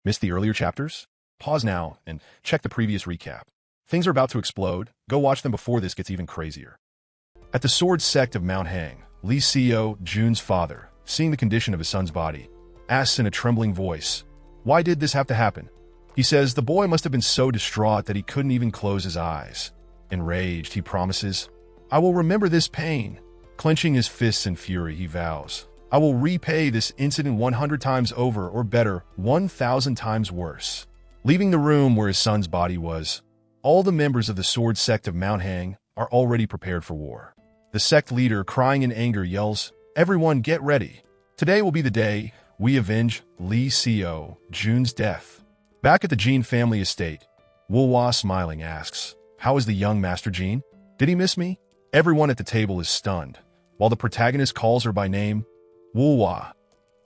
Missed the earlier chapters? Pause now and check the previous recap. Things are about to explode. Go watch them before this gets even crazier. At the sword sect of Mount Hang, Lee Seo, Jun's father, seeing the condition of his son's body, asks in a trembling voice, "Why did this have to happen?" He says the boy must have been so distraught that he couldn't even close his eyes. Enraged, he promises, "I will remember this pain." Clenching his fists in fury, he vows, "I will repay this incident 100 times over, or better, 1,000 times worse." Leaving the room where his son's body was, all the members of the sword sect of Mount Hang are already prepared for war. The sect leader, crying in anger, yells, "Everyone get ready. Today will be the day we avenge Lee Seo, Jun's death." Back at the Jin family estate, Woo-Wah, smiling, asks, "How is the young Master Jin? Did he miss me?" Everyone at the table is stunned, while the protagonist calls her by name, Woo-Wah.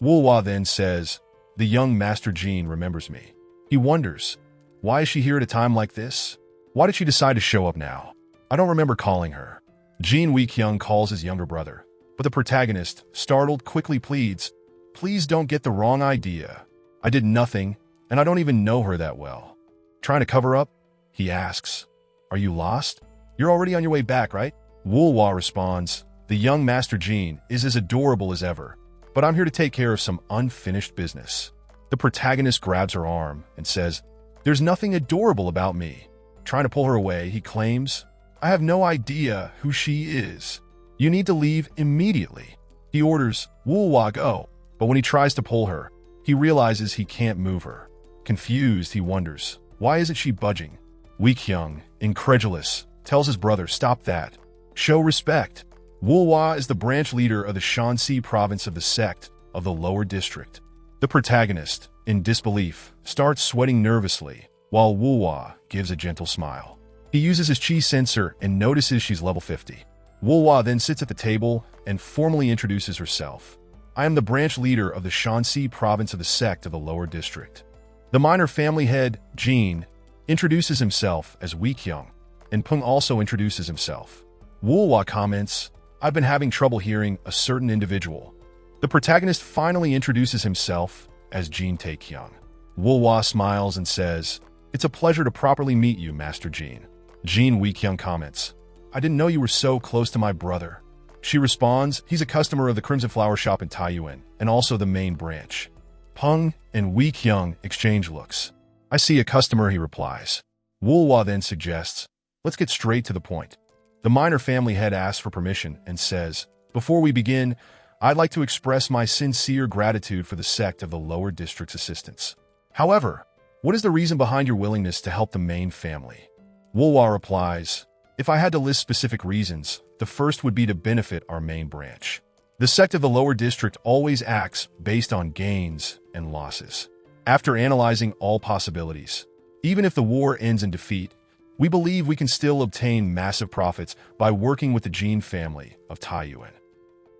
Woo-Wah then says, "The young Master Jin remembers me." He wonders, why is she here at a time like this? Why did she decide to show up now? I don't remember calling her. Jin Weekyung calls his younger brother, but the protagonist, startled, quickly pleads, "Please don't get the wrong idea. I did nothing, and I don't even know her that well." Trying to cover up? He asks, "Are you lost? You're already on your way back, right?" Woo-Wah responds, "The young Master Jin is as adorable as ever, but I'm here to take care of some unfinished business." The protagonist grabs her arm and says, "There's nothing adorable about me." Trying to pull her away, he claims, "I have no idea who she is. You need to leave immediately." He orders Woo-Wah go, but when he tries to pull her, he realizes he can't move her. Confused, he wonders, why isn't she budging? Weekyung, incredulous, tells his brother, "Stop that. Show respect." Woo-Wah is the branch leader of the Shanxi province of the sect of the lower district. The protagonist, in disbelief, starts sweating nervously, while Woo-Wah gives a gentle smile. He uses his chi sensor and notices she's level 50. Woo-Wah then sits at the table and formally introduces herself. "I am the branch leader of the Shanxi province of the sect of the lower district." The minor family head, Jin, introduces himself as Weekyung, and Peng also introduces himself. Woo-Wah comments, "I've been having trouble hearing a certain individual." The protagonist finally introduces himself as Jin Taekyung. Woo-Wah smiles and says, "It's a pleasure to properly meet you, Master Jin." Jin Weekyung comments, "I didn't know you were so close to my brother." She responds, "He's a customer of the Crimson Flower Shop in Taiyuan, and also the main branch." Peng and Weekyung exchange looks. "I see a customer," he replies. Woo-Wah then suggests, "Let's get straight to the point." The minor family head asks for permission and says, "Before we begin, I'd like to express my sincere gratitude for the sect of the lower district's assistance. However, what is the reason behind your willingness to help the main family?" Woo-Wah replies, "If I had to list specific reasons, the first would be to benefit our main branch. The sect of the lower district always acts based on gains and losses. After analyzing all possibilities, even if the war ends in defeat, we believe we can still obtain massive profits by working with the Jin family of Taiyuan."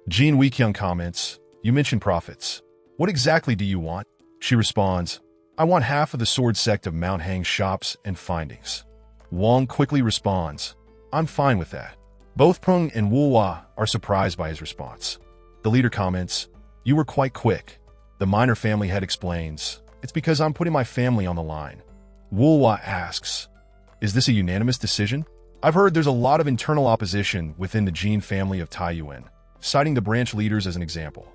Jin Weekyung comments, "You mentioned profits. What exactly do you want?" She responds, "I want half of the sword sect of Mount Hang's shops and findings." Wong quickly responds, "I'm fine with that." Both Peng and Woo-Wah are surprised by his response. The leader comments, "You were quite quick." The minor family head explains, "It's because I'm putting my family on the line." Woo-Wah asks, "Is this a unanimous decision? I've heard there's a lot of internal opposition within the Jin family of Taiyuan, citing the branch leaders as an example."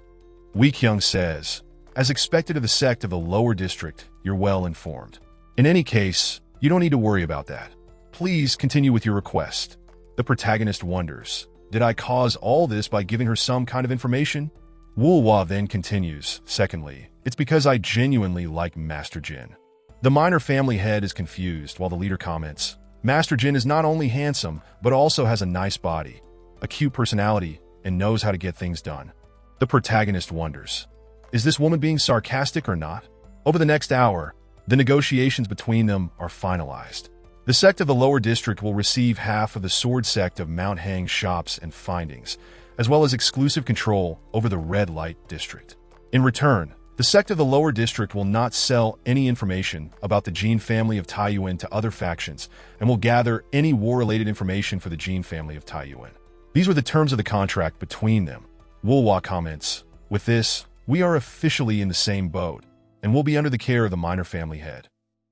Weekyung says, "As expected of the sect of the lower district, you're well informed. In any case, you don't need to worry about that. Please continue with your request." The protagonist wonders, did I cause all this by giving her some kind of information? Woo-Wah then continues, "Secondly, it's because I genuinely like Master Jin." The minor family head is confused while the leader comments, "Master Jin is not only handsome, but also has a nice body, a cute personality, and knows how to get things done." The protagonist wonders, is this woman being sarcastic or not? Over the next hour, the negotiations between them are finalized. The sect of the lower district will receive half of the sword sect of Mount Hang shops and findings, as well as exclusive control over the red light district. In return, the sect of the lower district will not sell any information about the Jin family of Taiyuan to other factions, and will gather any war-related information for the Jin family of Taiyuan. These were the terms of the contract between them. Woo-Wah comments, "With this, we are officially in the same boat." and will be under the care of the minor family head.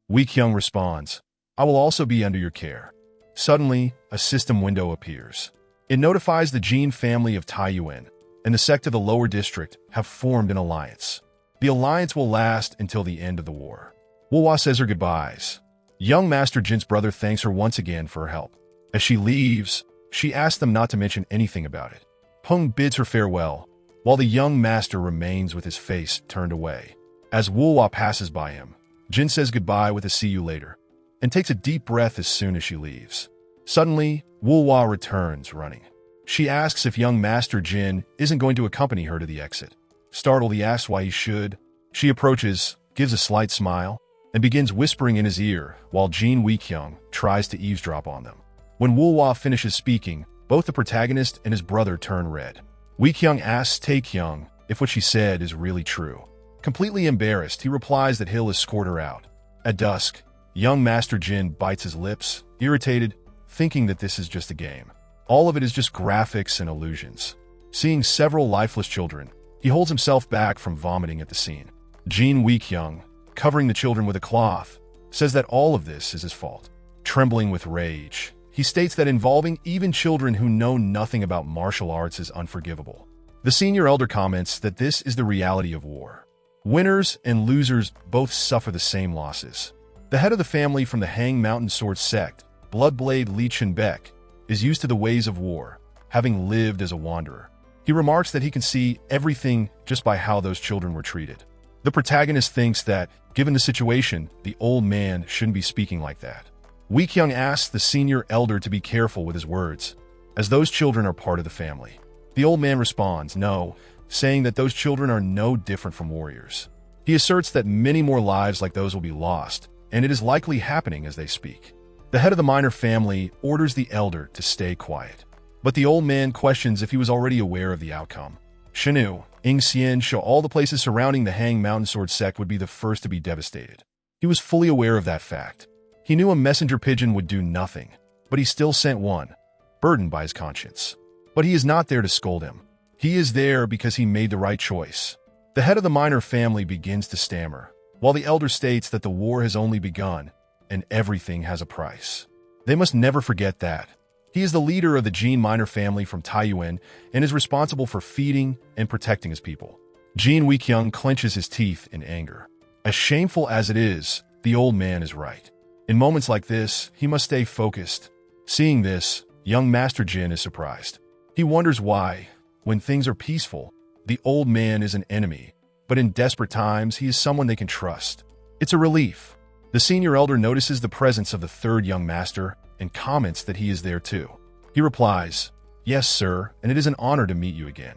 Wee Kyung responds, I will also be under your care. Suddenly, a system window appears. It notifies the Jin family of Taekyung and the sect of the lower district have formed an alliance. The alliance will last until the end of the war. Woo-wah says her goodbyes. Young Master Jin's brother thanks her once again for her help. As she leaves, she asks them not to mention anything about it. Pung bids her farewell, while the young master remains with his face turned away. As Woo-wah passes by him, Jin says goodbye with a see you later, and takes a deep breath as soon as she leaves. Suddenly, Woo-wah returns running. She asks if young Master Jin isn't going to accompany her to the exit. Startled, he asks why he should. She approaches, gives a slight smile, and begins whispering in his ear while Jin Wee Kyung tries to eavesdrop on them. When Woo-wah finishes speaking, both the protagonist and his brother turn red. Wee Kyung asks Taekyung if what she said is really true. Completely embarrassed, he replies that he'll escort her out. At dusk, young Master Jin bites his lips, irritated, thinking that this is just a game. All of it is just graphics and illusions. Seeing several lifeless children, he holds himself back from vomiting at the scene. Jin Wee Kyung, covering the children with a cloth, says that all of this is his fault. Trembling with rage, he states that involving even children who know nothing about martial arts is unforgivable. The senior elder comments that this is the reality of war. Winners and losers both suffer the same losses. The head of the family from the Hang Mountain Sword sect, Bloodblade Lee Chun-baek, is used to the ways of war, having lived as a wanderer. He remarks that he can see everything just by how those children were treated. The protagonist thinks that, given the situation, the old man shouldn't be speaking like that. Wee Kyung asks the senior elder to be careful with his words, as those children are part of the family. The old man responds, no, saying that those children are no different from warriors. He asserts that many more lives like those will be lost, and it is likely happening as they speak. The head of the minor family orders the elder to stay quiet, but the old man questions if he was already aware of the outcome. Shinu, Ing Xian show all the places surrounding the Hang Mountain Sword sect would be the first to be devastated. He was fully aware of that fact. He knew a messenger pigeon would do nothing, but he still sent one, burdened by his conscience. But he is not there to scold him. He is there because he made the right choice. The head of the minor family begins to stammer, while the elder states that the war has only begun, and everything has a price. They must never forget that. He is the leader of the Jin minor family from Taekyung and is responsible for feeding and protecting his people. Jin Wee Kyung clenches his teeth in anger. As shameful as it is, the old man is right. In moments like this, he must stay focused. Seeing this, young Master Jin is surprised. He wonders why, when things are peaceful, the old man is an enemy, but in desperate times, he is someone they can trust. It's a relief. The senior elder notices the presence of the third young master and comments that he is there too. He replies, yes, sir, and it is an honor to meet you again.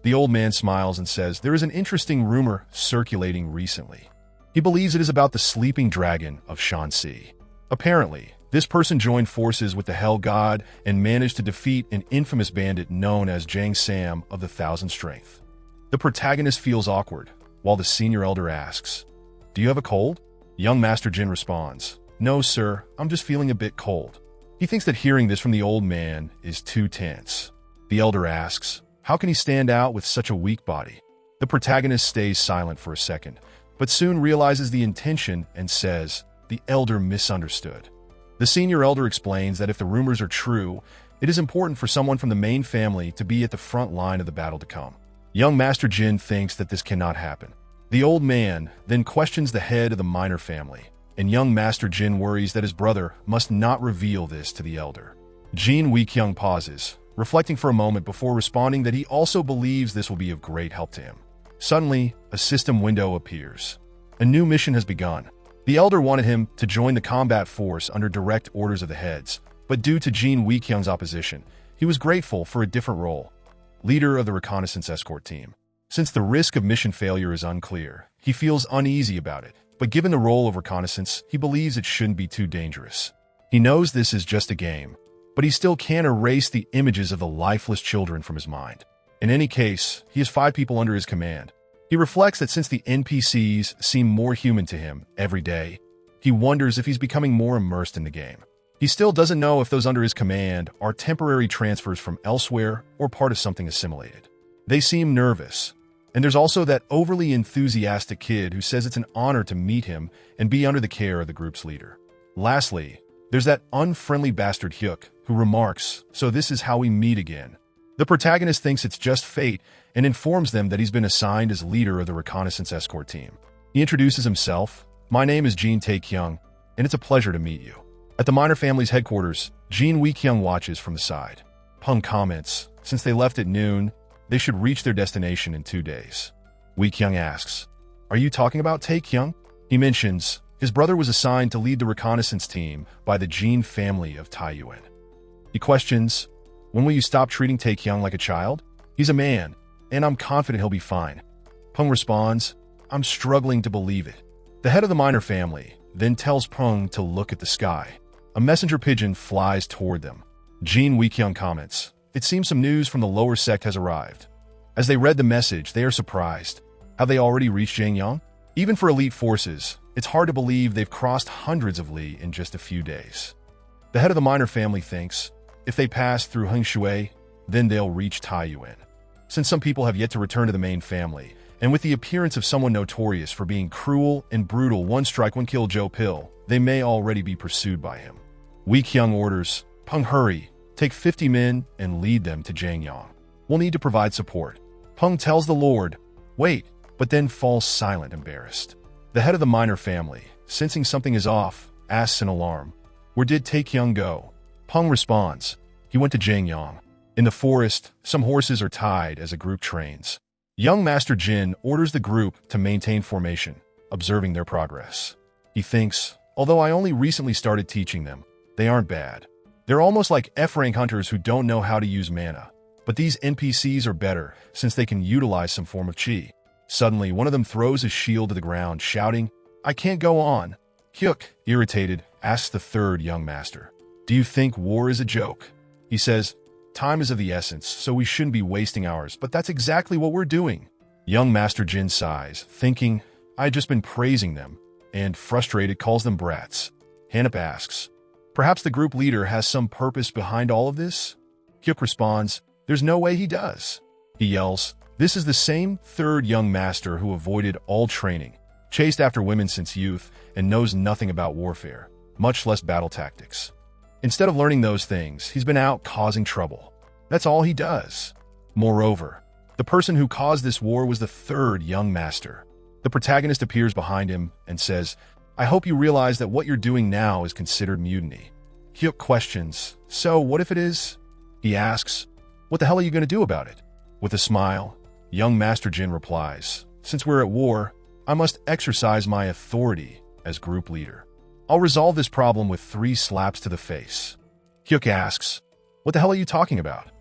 The old man smiles and says there is an interesting rumor circulating recently. He believes it is about the sleeping dragon of Shanxi. Apparently, this person joined forces with the Hell God and managed to defeat an infamous bandit known as Jang Sam of the Thousand Strength. The protagonist feels awkward, while the senior elder asks, do you have a cold? Young Master Jin responds, no, sir, I'm just feeling a bit cold. He thinks that hearing this from the old man is too tense. The elder asks, how can he stand out with such a weak body? The protagonist stays silent for a second, but soon realizes the intention and says, the elder misunderstood. The senior elder explains that if the rumors are true, it is important for someone from the main family to be at the front line of the battle to come. Young Master Jin thinks that this cannot happen. The old man then questions the head of the minor family, and young Master Jin worries that his brother must not reveal this to the elder. Jin Wee Kyung pauses, reflecting for a moment before responding that he also believes this will be of great help to him. Suddenly, a system window appears. A new mission has begun. The elder wanted him to join the combat force under direct orders of the heads, but due to Jin Wee Kyung's opposition, he was grateful for a different role, leader of the reconnaissance escort team. Since the risk of mission failure is unclear, he feels uneasy about it, but given the role of reconnaissance, he believes it shouldn't be too dangerous. He knows this is just a game, but he still can't erase the images of the lifeless children from his mind. In any case, he has 5 people under his command. He reflects that since the NPCs seem more human to him every day, he wonders if he's becoming more immersed in the game. He still doesn't know if those under his command are temporary transfers from elsewhere or part of something assimilated. They seem nervous, And there's also that overly enthusiastic kid who says it's an honor to meet him and be under the care of the group's leader. Lastly, there's that unfriendly bastard Hyuk who remarks, "So this is how we meet again." The protagonist thinks it's just fate and informs them that he's been assigned as leader of the reconnaissance escort team. He introduces himself, "My name is Jin Taekyung, and it's a pleasure to meet you." At the minor family's headquarters, Jin Weekyung watches from the side. Pung comments, since they left at noon, they should reach their destination in 2 days. Weekyung asks, "Are you talking about Taekyung?" He mentions his brother was assigned to lead the reconnaissance team by the Jin family of Taeyuan. He questions, "When will you stop treating Taekyung like a child? He's a man, and I'm confident he'll be fine." Pung responds, "I'm struggling to believe it." The head of the minor family then tells Pung to look at the sky. A messenger pigeon flies toward them. Jin Weekyung comments, "It seems some news from the lower sect has arrived." As they read the message, they are surprised. Have they already reached Jangyang? Even for elite forces, it's hard to believe they've crossed hundreds of li in just a few days. The head of the minor family thinks, if they pass through Hengshui, then they'll reach Taeyuan. Since some people have yet to return to the main family, and with the appearance of someone notorious for being cruel and brutal, one strike, one kill Joe Pill, they may already be pursued by him. Weekyung orders, "Pung, hurry, take 50 men and lead them to Jangyang. We'll need to provide support." Pung tells the Lord, "Wait," but then falls silent, embarrassed. The head of the minor family, sensing something is off, asks in alarm, "Where did Taekyung go?" Pung responds, "He went to Jangyang. In the forest, some horses are tied as a group trains." Young Master Jin orders the group to maintain formation, observing their progress. He thinks, although I only recently started teaching them, they aren't bad. They're almost like F-rank hunters who don't know how to use mana. But these NPCs are better, since they can utilize some form of chi. Suddenly, one of them throws his shield to the ground, shouting, "I can't go on." Hyuk, irritated, asks the third young master, "Do you think war is a joke?" He says, "Time is of the essence, so we shouldn't be wasting ours, but that's exactly what we're doing." Young Master Jin sighs, thinking, "I had just been praising them," and, frustrated, calls them brats. Hanup asks, "Perhaps the group leader has some purpose behind all of this?" Hyuk responds, "There's no way he does." He yells, "This is the same third young master who avoided all training, chased after women since youth, and knows nothing about warfare, much less battle tactics. Instead of learning those things, he's been out causing trouble. That's all he does." Moreover, the person who caused this war was the third young master. The protagonist appears behind him and says, "I hope you realize that what you're doing now is considered mutiny." Hyuk questions, "So what if it is?" He asks, "What the hell are you going to do about it?" With a smile, young Master Jin replies, "Since we're at war, I must exercise my authority as group leader. I'll resolve this problem with 3 slaps to the face." Hyuk asks, "What the hell are you talking about?"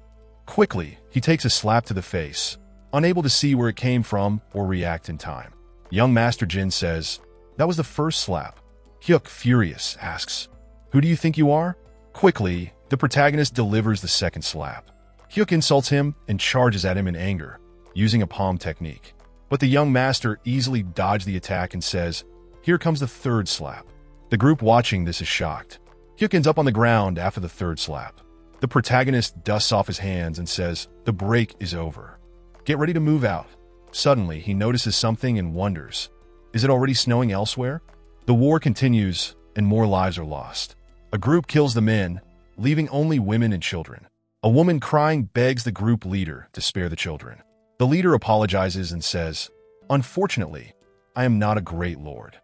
Quickly, he takes a slap to the face, unable to see where it came from or react in time. Young Master Jin says, "That was the first slap." Hyuk, furious, asks, "Who do you think you are?" Quickly, the protagonist delivers the second slap. Hyuk insults him and charges at him in anger, using a palm technique. But the young master easily dodged the attack and says, "Here comes the third slap." The group watching this is shocked. Hyuk ends up on the ground after the third slap. The protagonist dusts off his hands and says, "The break is over. Get ready to move out." Suddenly, he notices something and wonders, is it already snowing elsewhere? The war continues, and more lives are lost. A group kills the men, leaving only women and children. A woman crying begs the group leader to spare the children. The leader apologizes and says, "Unfortunately, I am not a great lord."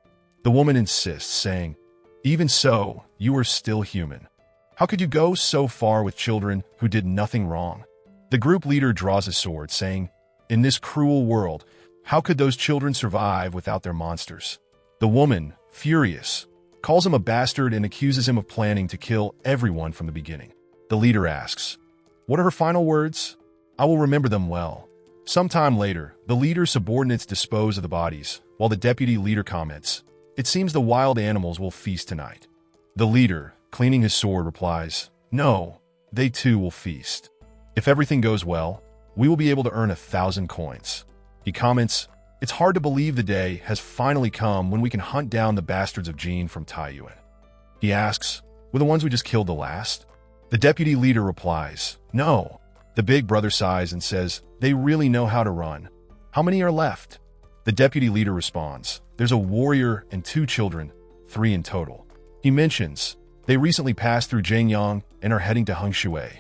The woman insists, saying, "Even so, you are still human. How could you go so far with children who did nothing wrong?" The group leader draws a sword, saying, "In this cruel world, how could those children survive without their monsters?" The woman, furious, calls him a bastard and accuses him of planning to kill everyone from the beginning. The leader asks, "What are her final words?" "I will remember them well." Sometime later, the leader's subordinates dispose of the bodies, while the deputy leader comments, "It seems the wild animals will feast tonight." The leader, cleaning his sword, replies, "No, they too will feast. If everything goes well, we will be able to earn 1,000 coins." He comments, "It's hard to believe the day has finally come when we can hunt down the bastards of Jin from Taeyuan." He asks, "Were the ones we just killed the last?" The deputy leader replies, "No." The big brother sighs and says, "They really know how to run. How many are left? The deputy leader responds, there's a warrior and 2 children, 3 in total. He mentions, they recently passed through Jiangyang and are heading to Hengshui.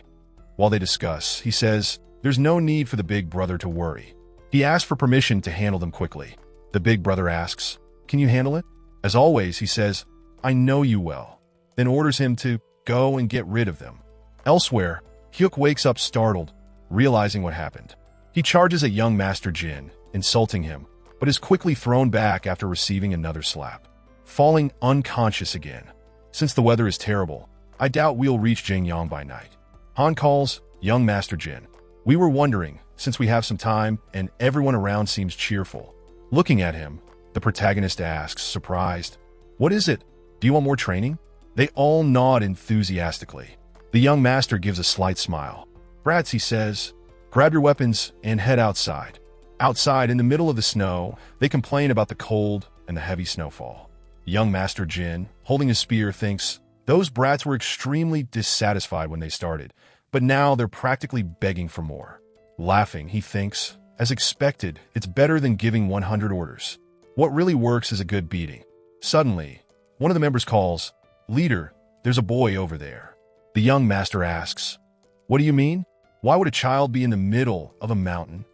While they discuss, he says, there's no need for the big brother to worry. He asks for permission to handle them quickly. The big brother asks, can you handle it? As always, he says, I know you well, then orders him to go and get rid of them. Elsewhere, Hyuk wakes up startled, realizing what happened. He charges at young Master Jin, insulting him, but is quickly thrown back after receiving another slap, falling unconscious again. Since the weather is terrible, I doubt we'll reach Jingyang by night. Han calls, young Master Jin. We were wondering, since we have some time and everyone around seems cheerful. Looking at him, the protagonist asks, surprised, what is it? Do you want more training? They all nod enthusiastically. The young master gives a slight smile. Brats, he says, grab your weapons and head outside. Outside, in the middle of the snow, they complain about the cold and the heavy snowfall. Young Master Jin, holding his spear, thinks, those brats were extremely dissatisfied when they started, but now they're practically begging for more. Laughing, he thinks, as expected, it's better than giving 100 orders. What really works is a good beating. Suddenly, one of the members calls, Leader, there's a boy over there. The young master asks, what do you mean? Why would a child be in the middle of a mountain?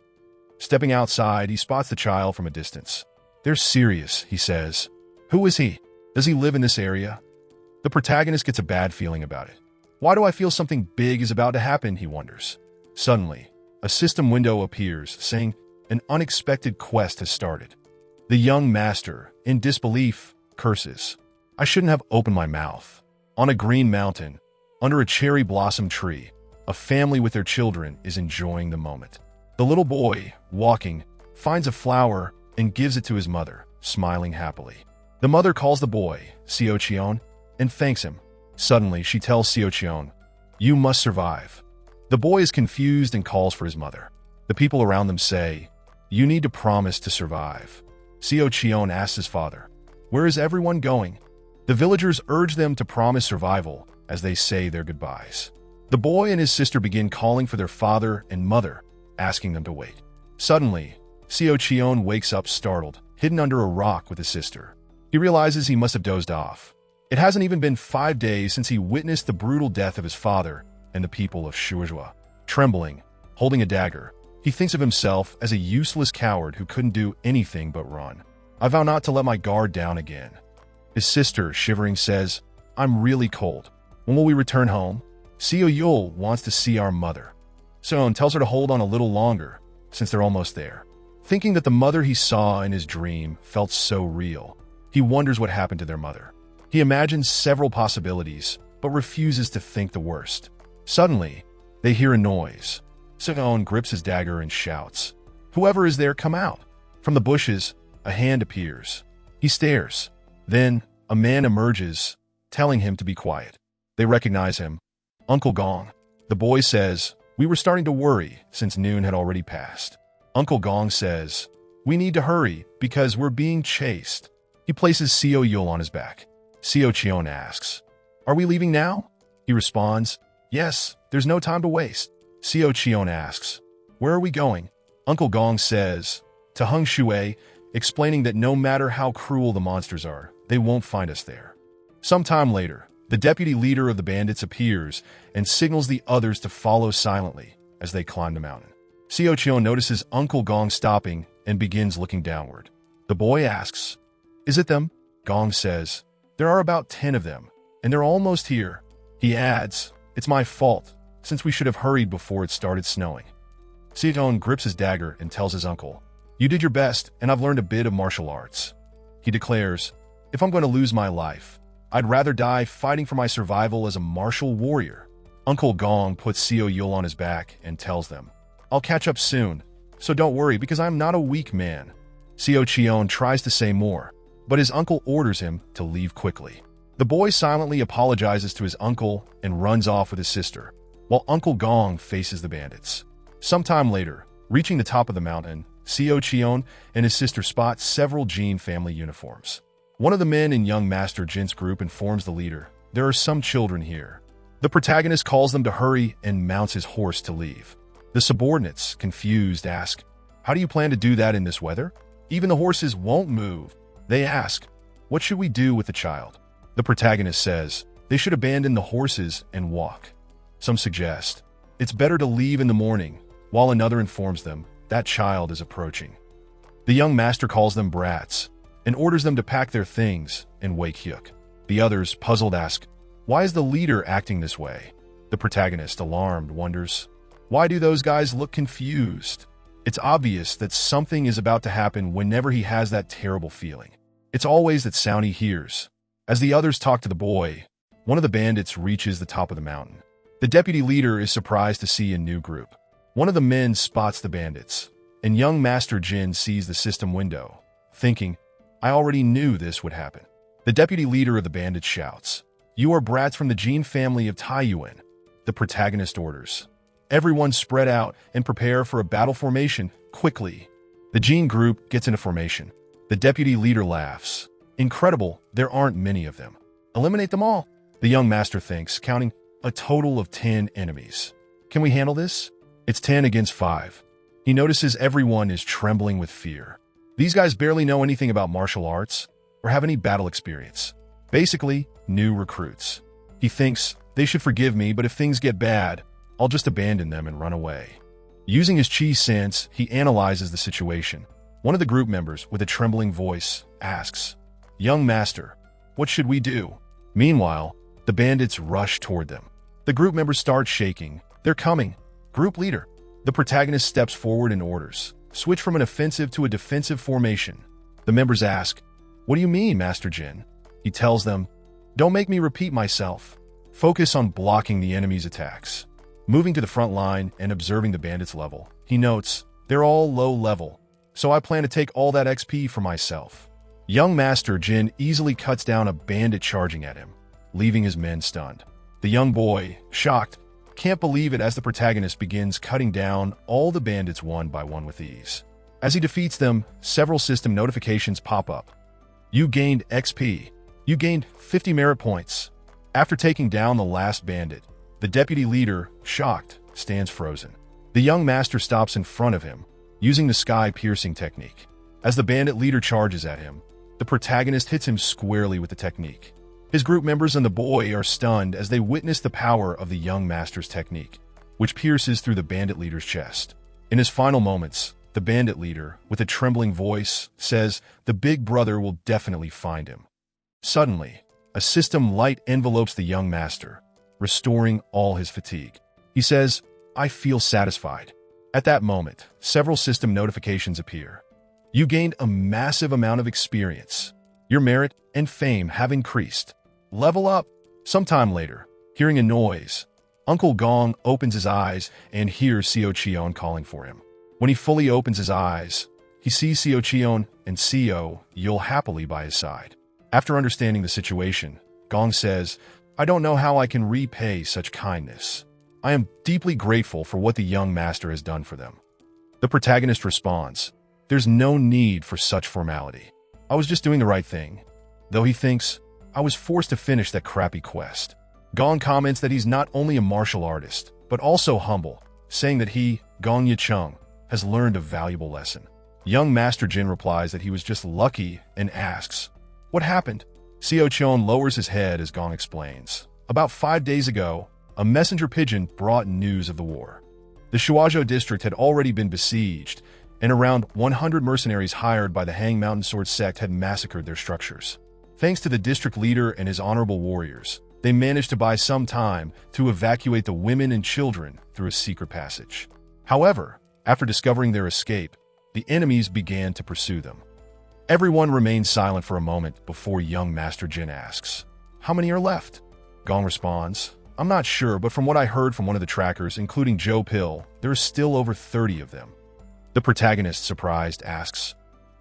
Stepping outside, he spots the child from a distance. They're serious, he says. Who is he? Does he live in this area? The protagonist gets a bad feeling about it. Why do I feel something big is about to happen, he wonders. Suddenly, a system window appears, saying, an unexpected quest has started. The young master, in disbelief, curses. I shouldn't have opened my mouth. On a green mountain, under a cherry blossom tree, a family with their children is enjoying the moment. The little boy, walking, finds a flower and gives it to his mother, smiling happily. The mother calls the boy, Seo Cheon, and thanks him. Suddenly, she tells Seo Cheon, you must survive. The boy is confused and calls for his mother. The people around them say, you need to promise to survive. Seo Cheon asks his father, where is everyone going? The villagers urge them to promise survival as they say their goodbyes. The boy and his sister begin calling for their father and mother, asking them to wait. Suddenly, Seo Cheon wakes up startled, hidden under a rock with his sister. He realizes he must have dozed off. It hasn't even been 5 days since he witnessed the brutal death of his father and the people of Shuozhua. Trembling, holding a dagger, he thinks of himself as a useless coward who couldn't do anything but run. I vow not to let my guard down again. His sister, shivering, says, I'm really cold. When will we return home? Seo Yul wants to see our mother. Seon tells her to hold on a little longer, since they're almost there. Thinking that the mother he saw in his dream felt so real, he wonders what happened to their mother. He imagines several possibilities, but refuses to think the worst. Suddenly, they hear a noise. Seon grips his dagger and shouts, whoever is there, come out. From the bushes, a hand appears. He stares. Then, a man emerges, telling him to be quiet. They recognize him. Uncle Gong. The boy says, we were starting to worry since noon had already passed. Uncle Gong says, we need to hurry because we're being chased. He places Seo Yul on his back. Seo Cheon asks, are we leaving now? He responds, yes, there's no time to waste. Seo Cheon asks, where are we going? Uncle Gong says, to Hengshui, explaining that no matter how cruel the monsters are, they won't find us there. Sometime later, the deputy leader of the bandits appears and signals the others to follow silently as they climb the mountain. Seo Cheon notices Uncle Gong stopping and begins looking downward. The boy asks, is it them? Gong says, there are about 10 of them, and they're almost here. He adds, it's my fault, since we should have hurried before it started snowing. Seon grips his dagger and tells his uncle, you did your best, and I've learned a bit of martial arts. He declares, if I'm going to lose my life, I'd rather die fighting for my survival as a martial warrior. Uncle Gong puts Seo Yul on his back and tells them, I'll catch up soon, so don't worry because I'm not a weak man. Seo Cheon tries to say more, but his uncle orders him to leave quickly. The boy silently apologizes to his uncle and runs off with his sister, while Uncle Gong faces the bandits. Sometime later, reaching the top of the mountain, Seo Cheon and his sister spot several Jin family uniforms. One of the men in young Master Jin's group informs the leader, there are some children here. The protagonist calls them to hurry and mounts his horse to leave. The subordinates, confused, ask, How do you plan to do that in this weather? Even the horses won't move. They ask, what should we do with the child? The protagonist says, they should abandon the horses and walk. Some suggest, it's better to leave in the morning, while another informs them that child is approaching. The young master calls them brats and orders them to pack their things and wake Hyuk. The others, puzzled, ask, why is the leader acting this way? The protagonist, alarmed, wonders, why do those guys look confused? It's obvious that something is about to happen whenever he has that terrible feeling. It's always that sound he hears. As the others talk to the boy, one of the bandits reaches the top of the mountain. The deputy leader is surprised to see a new group. One of the men spots the bandits, and young Master Jin sees the system window, thinking, I already knew this would happen. The deputy leader of the bandits shouts, you are brats from the Jin family of Taekyung. The protagonist orders, everyone spread out and prepare for a battle formation quickly. The Jin group gets into formation. The deputy leader laughs. Incredible, there aren't many of them. Eliminate them all. The young master thinks, counting a total of 10 enemies. Can we handle this? It's 10 against 5. He notices everyone is trembling with fear. These guys barely know anything about martial arts or have any battle experience. Basically, new recruits. He thinks, they should forgive me, but if things get bad, I'll just abandon them and run away. Using his chi sense, he analyzes the situation. One of the group members, with a trembling voice, asks, young master, what should we do? Meanwhile, the bandits rush toward them. The group members start shaking. They're coming. Group leader. The protagonist steps forward and orders, switch from an offensive to a defensive formation. The members ask, what do you mean, Master Jin? He tells them, don't make me repeat myself. Focus on blocking the enemy's attacks. Moving to the front line and observing the bandits' level, he notes, they're all low level, so I plan to take all that XP for myself. Young Master Jin easily cuts down a bandit charging at him, leaving his men stunned. The young boy, shocked, can't believe it as the protagonist begins cutting down all the bandits one by one with ease. As he defeats them, several system notifications pop up. You gained XP. You gained 50 merit points. After taking down the last bandit, the deputy leader, shocked, stands frozen. The young master stops in front of him, using the sky-piercing technique. As the bandit leader charges at him, the protagonist hits him squarely with the technique. His group members and the boy are stunned as they witness the power of the young master's technique, which pierces through the bandit leader's chest. In his final moments, the bandit leader, with a trembling voice, says the big brother will definitely find him. Suddenly, a system light envelopes the young master, restoring all his fatigue. He says, I feel satisfied. At that moment, several system notifications appear. You gained a massive amount of experience. Your merit and fame have increased. Level up. Sometime later, hearing a noise, Uncle Gong opens his eyes and hears Seo Cheon calling for him. When he fully opens his eyes, he sees Seo Cheon and Seo Yul happily by his side. After understanding the situation, Gong says, I don't know how I can repay such kindness. I am deeply grateful for what the young master has done for them. The protagonist responds, there's no need for such formality. I was just doing the right thing. Though he thinks, I was forced to finish that crappy quest. Gong comments that he's not only a martial artist, but also humble, saying that he, Gong Yicheng, has learned a valuable lesson. Young Master Jin replies that he was just lucky and asks, what happened? Seo Cheon lowers his head as Gong explains. About 5 days ago, a messenger pigeon brought news of the war. The Shuaizhou district had already been besieged, and around 100 mercenaries hired by the Hang Mountain Sword sect had massacred their structures. Thanks to the district leader and his honorable warriors, they managed to buy some time to evacuate the women and children through a secret passage. However, after discovering their escape, the enemies began to pursue them. Everyone remained silent for a moment before young Master Jin asks, how many are left? Gong responds, I'm not sure, but from what I heard from one of the trackers, including Joe Pill, there are still over 30 of them. The protagonist, surprised, asks,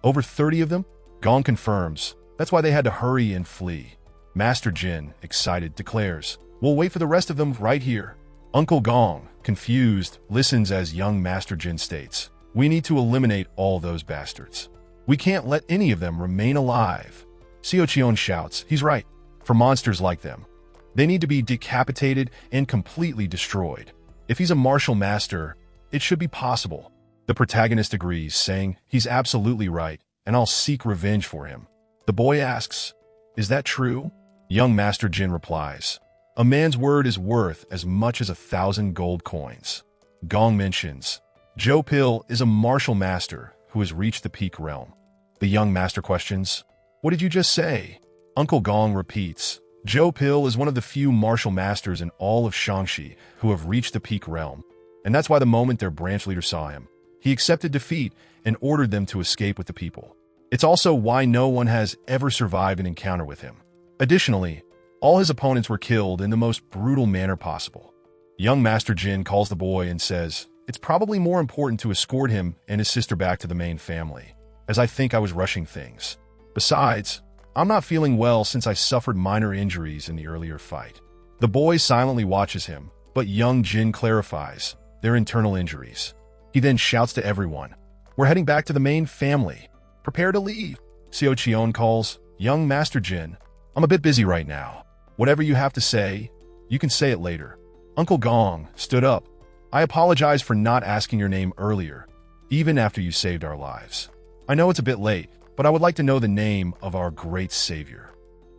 over 30 of them? Gong confirms, that's why they had to hurry and flee. Master Jin, excited, declares, we'll wait for the rest of them right here. Uncle Gong, confused, listens as young Master Jin states, we need to eliminate all those bastards. We can't let any of them remain alive. Seo Cheon shouts, he's right. For monsters like them, they need to be decapitated and completely destroyed. If he's a martial master, it should be possible. The protagonist agrees, saying he's absolutely right, and I'll seek revenge for him. The boy asks, "Is that true?" Young Master Jin replies, "A man's word is worth as much as 1,000 gold coins." Gong mentions, Joe Pill is a martial master who has reached the peak realm. The young master questions, "What did you just say?" Uncle Gong repeats, Joe Pill is one of the few martial masters in all of Shangxi who have reached the peak realm, and that's why the moment their branch leader saw him, he accepted defeat and ordered them to escape with the people. It's also why no one has ever survived an encounter with him. Additionally, all his opponents were killed in the most brutal manner possible. Young Master Jin calls the boy and says, "It's probably more important to escort him and his sister back to the main family, as I think I was rushing things. Besides, I'm not feeling well since I suffered minor injuries in the earlier fight." The boy silently watches him, but young Jin clarifies their internal injuries. He then shouts to everyone, "We're heading back to the main family. Prepare to leave." Seo Chion calls, "Young Master Jin, I'm a bit busy right now. Whatever you have to say, you can say it later." Uncle Gong stood up. "I apologize for not asking your name earlier, even after you saved our lives. I know it's a bit late, but I would like to know the name of our great savior."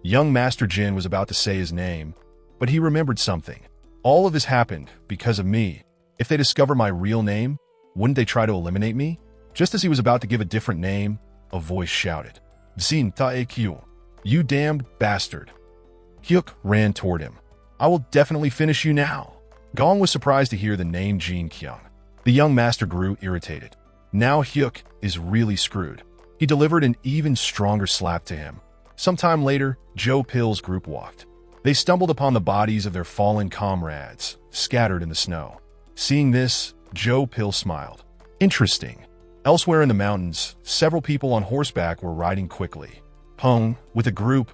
Young Master Jin was about to say his name, but he remembered something. All of this happened because of me. If they discover my real name, wouldn't they try to eliminate me? Just as he was about to give a different name, a voice shouted, "Jin Taekyung, you damned bastard." Hyuk ran toward him. "I will definitely finish you now." Gong was surprised to hear the name Jin Kyung. The young master grew irritated. Now Hyuk is really screwed. He delivered an even stronger slap to him. Sometime later, Joe Pill's group walked. They stumbled upon the bodies of their fallen comrades, scattered in the snow. Seeing this, Joe Pill smiled. Interesting. Elsewhere in the mountains, several people on horseback were riding quickly. Peng, with a group,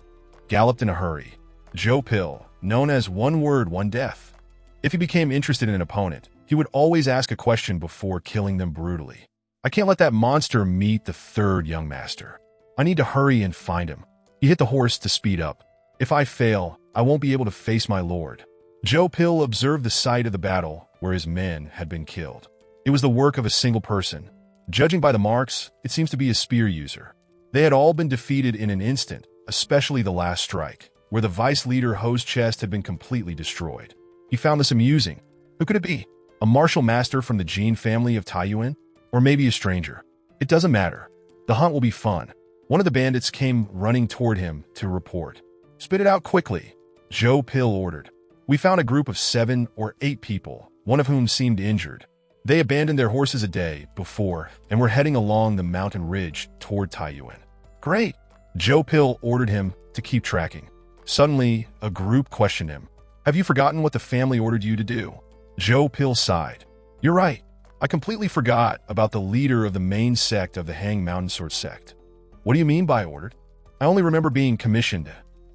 galloped in a hurry. Joe Pill, known as One Word, One Death. If he became interested in an opponent, he would always ask a question before killing them brutally. "I can't let that monster meet the third young master. I need to hurry and find him." He hit the horse to speed up. "If I fail, I won't be able to face my lord." Joe Pill observed the site of the battle where his men had been killed. It was the work of a single person. Judging by the marks, it seems to be a spear user. They had all been defeated in an instant, especially the last strike, where the vice leader Ho's chest had been completely destroyed. He found this amusing. Who could it be? A martial master from the Jin family of Taiyuan? Or maybe a stranger? It doesn't matter. The hunt will be fun. One of the bandits came running toward him to report. "Spit it out quickly," Joe Pill ordered. "We found a group of 7 or 8 people, one of whom seemed injured. They abandoned their horses a day before and were heading along the mountain ridge toward Taiyuan." "Great!" Joe Pill ordered him to keep tracking. Suddenly, a group questioned him. "Have you forgotten what the family ordered you to do?" Joe Pill sighed. "You're right. I completely forgot about the leader of the main sect of the Hang Mountain Sword sect." "What do you mean by ordered?" "I only remember being commissioned."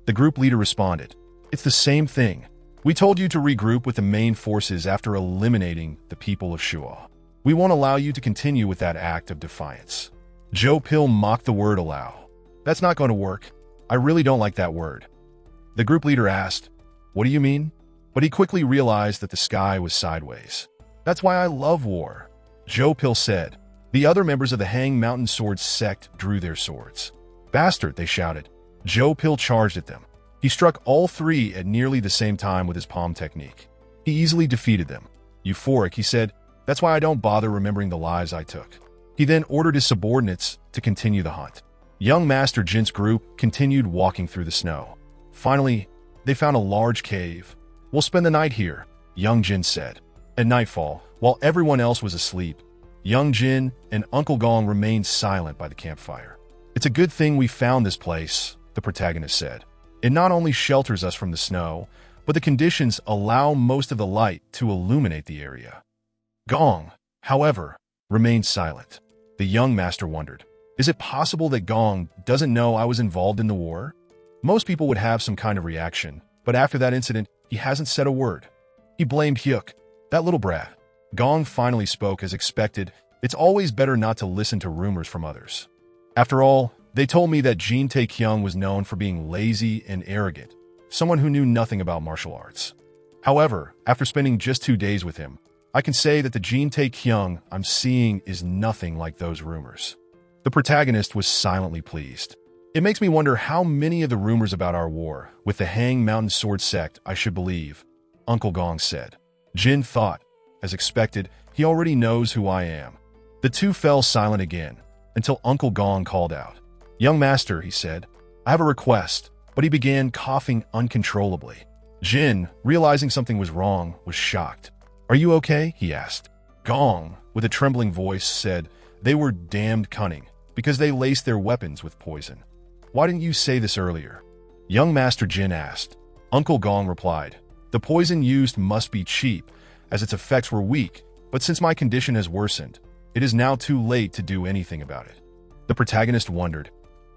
The group leader responded. "It's the same thing. We told you to regroup with the main forces after eliminating the people of Shua. We won't allow you to continue with that act of defiance." Joe Pill mocked the word allow. "That's not going to work. I really don't like that word." The group leader asked, "What do you mean?" But he quickly realized that the sky was sideways. "That's why I love war," Joe Pill said. The other members of the Hang Mountain Sword sect drew their swords. "Bastard," they shouted. Joe Pill charged at them. He struck all 3 at nearly the same time with his palm technique. He easily defeated them. Euphoric, he said, "That's why I don't bother remembering the lives I took." He then ordered his subordinates to continue the hunt. Young Master Jin's group continued walking through the snow. Finally, they found a large cave. "We'll spend the night here," young Jin said. At nightfall, while everyone else was asleep, young Jin and Uncle Gong remained silent by the campfire. "It's a good thing we found this place," the protagonist said. "It not only shelters us from the snow, but the conditions allow most of the light to illuminate the area." Gong, however, remained silent. The young master wondered, is it possible that Gong doesn't know I was involved in the war? Most people would have some kind of reaction, but after that incident, he hasn't said a word. He blamed Hyuk, that little brat. Gong finally spoke as expected. "It's always better not to listen to rumors from others. After all, they told me that Jin Taekyung was known for being lazy and arrogant, someone who knew nothing about martial arts. However, after spending just 2 days with him, I can say that the Jin Taekyung I'm seeing is nothing like those rumors. The protagonist was silently pleased. It makes me wonder how many of the rumors about our war with the Hang Mountain Sword sect I should believe, Uncle Gong said. Jin thought, as expected, he already knows who I am. The two fell silent again, until Uncle Gong called out. Young master, he said, I have a request, but he began coughing uncontrollably. Jin, realizing something was wrong, was shocked. Are you okay? He asked. Gong, with a trembling voice, said they were damned cunning because they laced their weapons with poison. Why didn't you say this earlier? Young Master Jin asked. Uncle Gong replied, the poison used must be cheap, as its effects were weak, but since my condition has worsened, it is now too late to do anything about it. The protagonist wondered,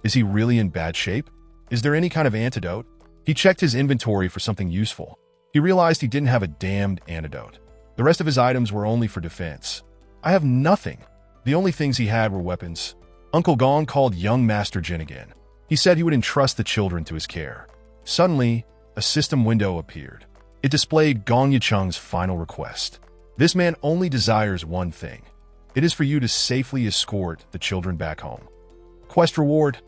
is he really in bad shape? Is there any kind of antidote? He checked his inventory for something useful. He realized he didn't have a damned antidote. The rest of his items were only for defense. I have nothing. The only things he had were weapons. Uncle Gong called young Master Jin again. He said he would entrust the children to his care. Suddenly, a system window appeared. It displayed Gong Yicheng's final request. This man only desires one thing. It is for you to safely escort the children back home. Quest reward?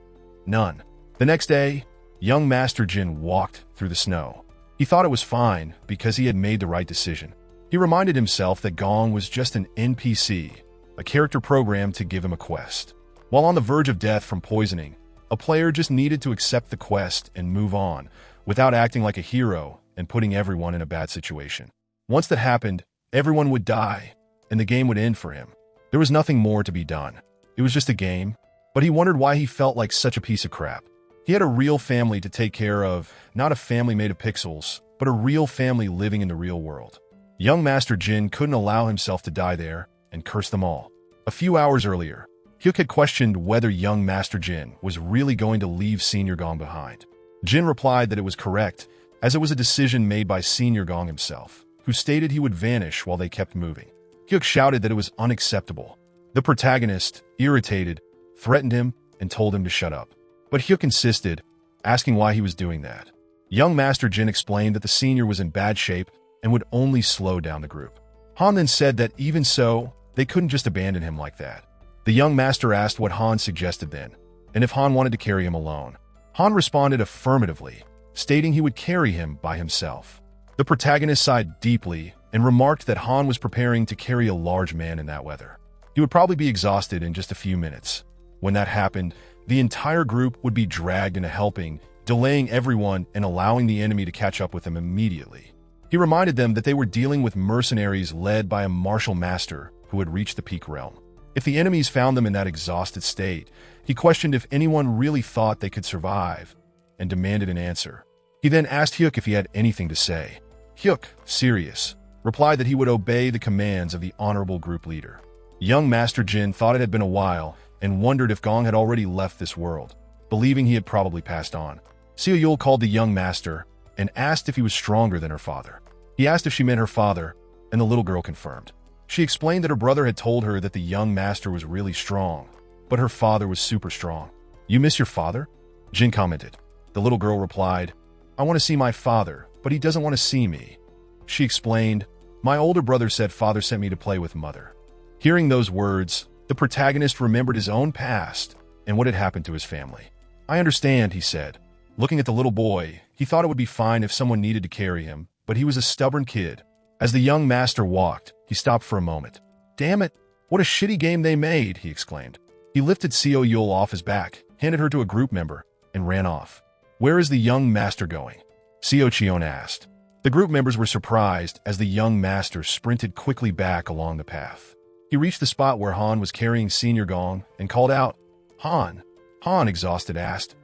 None. The next day, young Master Jin walked through the snow. He thought it was fine because he had made the right decision. He reminded himself that Gong was just an NPC, a character programmed to give him a quest. While on the verge of death from poisoning, a player just needed to accept the quest and move on, without acting like a hero and putting everyone in a bad situation. Once that happened, everyone would die, and the game would end for him. There was nothing more to be done. It was just a game, but he wondered why he felt like such a piece of crap. He had a real family to take care of, not a family made of pixels, but a real family living in the real world. Young Master Jin couldn't allow himself to die there and curse them all. A few hours earlier, Hyuk had questioned whether young Master Jin was really going to leave Senior Gong behind. Jin replied that it was correct, as it was a decision made by Senior Gong himself, who stated he would vanish while they kept moving. Hyuk shouted that it was unacceptable. The protagonist, irritated, threatened him and told him to shut up. But Hyuk insisted, asking why he was doing that. Young Master Jin explained that the senior was in bad shape and would only slow down the group. Han then said that even so, they couldn't just abandon him like that. The young master asked what Han suggested then, and if Han wanted to carry him alone. Han responded affirmatively, stating he would carry him by himself. The protagonist sighed deeply and remarked that Han was preparing to carry a large man in that weather. He would probably be exhausted in just a few minutes. When that happened, the entire group would be dragged into helping, delaying everyone and allowing the enemy to catch up with them immediately. He reminded them that they were dealing with mercenaries led by a martial master who had reached the peak realm. If the enemies found them in that exhausted state, he questioned if anyone really thought they could survive, and demanded an answer. He then asked Hyuk if he had anything to say. Hyuk, serious, replied that he would obey the commands of the honorable group leader. Young Master Jin thought it had been a while and wondered if Gong had already left this world, believing he had probably passed on. Seo Yul called the young master and asked if he was stronger than her father. He asked if she meant her father, and the little girl confirmed. She explained that her brother had told her that the young master was really strong, but her father was super strong. You miss your father? Jin commented. The little girl replied, I want to see my father, but he doesn't want to see me. She explained, my older brother said father sent me to play with mother. Hearing those words, the protagonist remembered his own past and what had happened to his family. I understand, he said. Looking at the little boy, he thought it would be fine if someone needed to carry him, but he was a stubborn kid. As the young master walked, he stopped for a moment. Damn it, what a shitty game they made, he exclaimed. He lifted Seo Yul off his back, handed her to a group member, and ran off. Where is the young master going? Seo Cheon asked. The group members were surprised as the young master sprinted quickly back along the path. He reached the spot where Han was carrying Senior Gong and called out, Han. Han, exhausted, asked,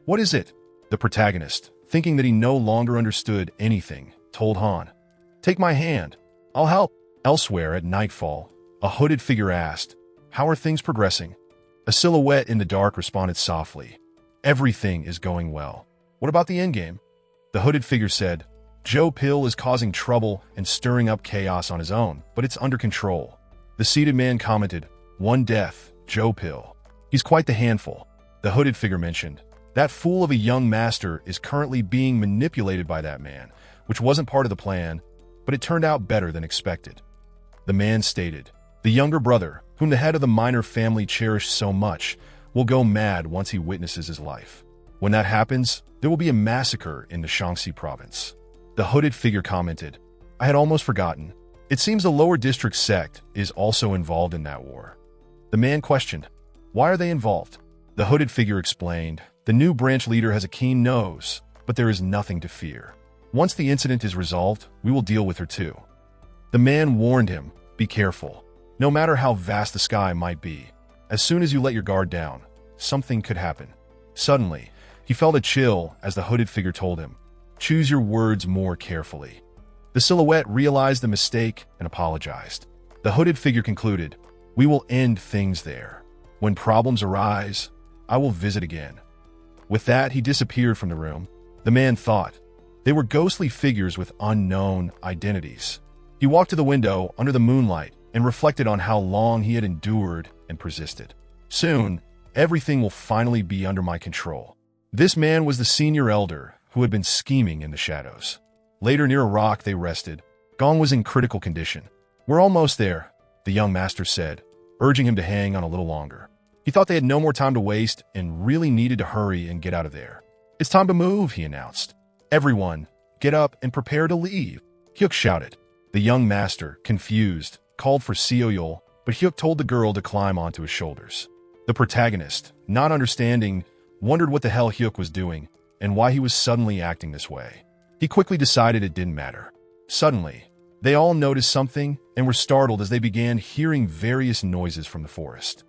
What is it? The protagonist, thinking that he no longer understood anything, told Han, Take my hand. I'll help. Elsewhere at nightfall, a hooded figure asked, How are things progressing? A silhouette in the dark responded softly, Everything is going well. What about the endgame? The hooded figure said, Joe Pill is causing trouble and stirring up chaos on his own, but it's under control. The seated man commented, One death, Joe Pill. He's quite the handful. The hooded figure mentioned, That fool of a young master is currently being manipulated by that man, which wasn't part of the plan, but it turned out better than expected. The man stated. The younger brother, whom the head of the minor family cherished so much, will go mad once he witnesses his life. When that happens, there will be a massacre in the Shaanxi province. The hooded figure commented, I had almost forgotten. It seems the lower district sect is also involved in that war. The man questioned, why are they involved? The hooded figure explained, the new branch leader has a keen nose, but there is nothing to fear. Once the incident is resolved, we will deal with her too. The man warned him, be careful. No matter how vast the sky might be, as soon as you let your guard down, something could happen. Suddenly, he felt a chill as the hooded figure told him, choose your words more carefully. The silhouette realized the mistake and apologized. The hooded figure concluded, we will end things there. When problems arise, I will visit again. With that, he disappeared from the room. The man thought, they were ghostly figures with unknown identities. He walked to the window under the moonlight and reflected on how long he had endured and persisted. Soon, everything will finally be under my control. This man was the senior elder who had been scheming in the shadows. Later, near a rock, they rested. Gong was in critical condition. We're almost there, the young master said, urging him to hang on a little longer. He thought they had no more time to waste and really needed to hurry and get out of there. It's time to move, he announced. Everyone, get up and prepare to leave, Hyuk shouted. The young master, confused, called for Seoyul, but Hyuk told the girl to climb onto his shoulders. The protagonist, not understanding, wondered what the hell Hyuk was doing and why he was suddenly acting this way. He quickly decided it didn't matter. Suddenly, they all noticed something and were startled as they began hearing various noises from the forest.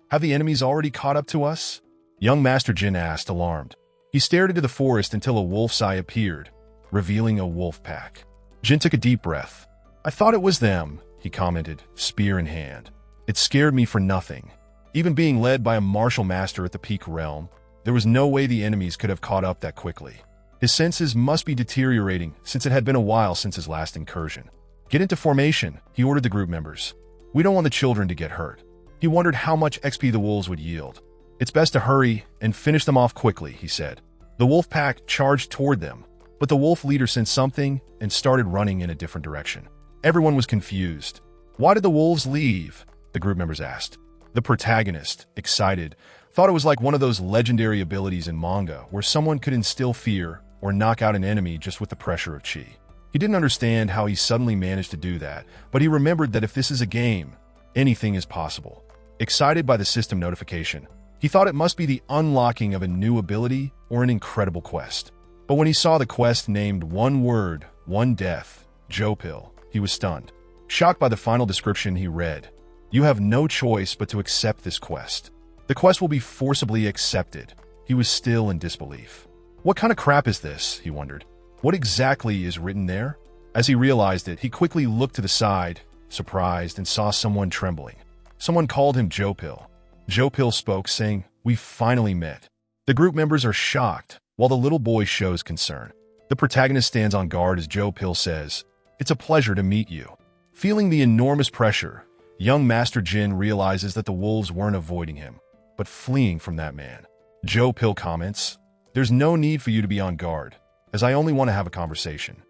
Have the enemies already caught up to us? Young Master Jin asked, alarmed. He stared into the forest until a wolf's eye appeared, revealing a wolf pack. Jin took a deep breath. I thought it was them, he commented, spear in hand. It scared me for nothing. Even being led by a martial master at the peak realm, there was no way the enemies could have caught up that quickly. His senses must be deteriorating since it had been a while since his last incursion. Get into formation, he ordered the group members. We don't want the children to get hurt. He wondered how much XP the wolves would yield. It's best to hurry and finish them off quickly, he said. The wolf pack charged toward them, but the wolf leader sensed something and started running in a different direction. Everyone was confused. Why did the wolves leave? The group members asked. The protagonist, excited, thought it was like one of those legendary abilities in manga where someone could instill fear or knock out an enemy just with the pressure of chi. He didn't understand how he suddenly managed to do that, but he remembered that if this is a game, anything is possible. Excited by the system notification, he thought it must be the unlocking of a new ability or an incredible quest. But when he saw the quest named One Word, One Death, Jopil, he was stunned. Shocked by the final description, he read, You have no choice but to accept this quest. The quest will be forcibly accepted. He was still in disbelief. What kind of crap is this? He wondered. What exactly is written there? As he realized it, he quickly looked to the side, surprised, and saw someone trembling. Someone called him Jopil. Jopil spoke, saying, We finally met. The group members are shocked, while the little boy shows concern. The protagonist stands on guard as Jopil says, It's a pleasure to meet you. Feeling the enormous pressure, young Master Jin realizes that the wolves weren't avoiding him, but fleeing from that man. Jopil comments, There's no need for you to be on guard, as I only want to have a conversation.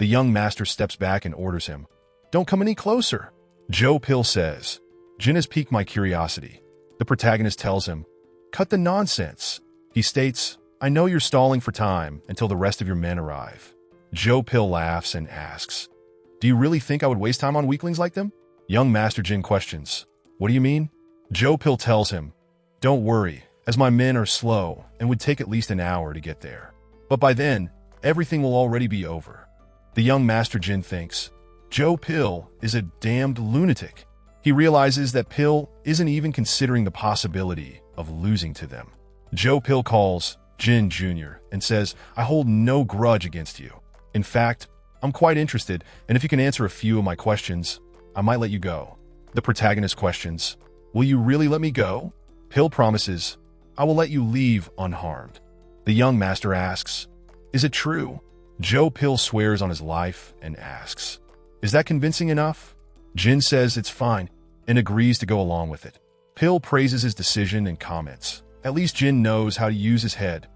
The young master steps back and orders him, Don't come any closer. Jopil says, Jin has piqued my curiosity. The protagonist tells him, Cut the nonsense. He states, I know you're stalling for time until the rest of your men arrive. Jopil laughs and asks, Do you really think I would waste time on weaklings like them? Young Master Jin questions, What do you mean? Jopil tells him, Don't worry, as my men are slow and would take at least an hour to get there. But by then, everything will already be over. The young Master Jin thinks, Jopil is a damned lunatic. He realizes that Pil isn't even considering the possibility of losing to them. Jopil calls Jin Jr. and says, I hold no grudge against you. In fact, I'm quite interested, and if you can answer a few of my questions, I might let you go. The protagonist questions, Will you really let me go? Pil promises, I will let you leave unharmed. The young master asks, Is it true? Jopil swears on his life and asks, Is that convincing enough? Jin says it's fine and agrees to go along with it. Pil praises his decision and comments, At least Jin knows how to use his head.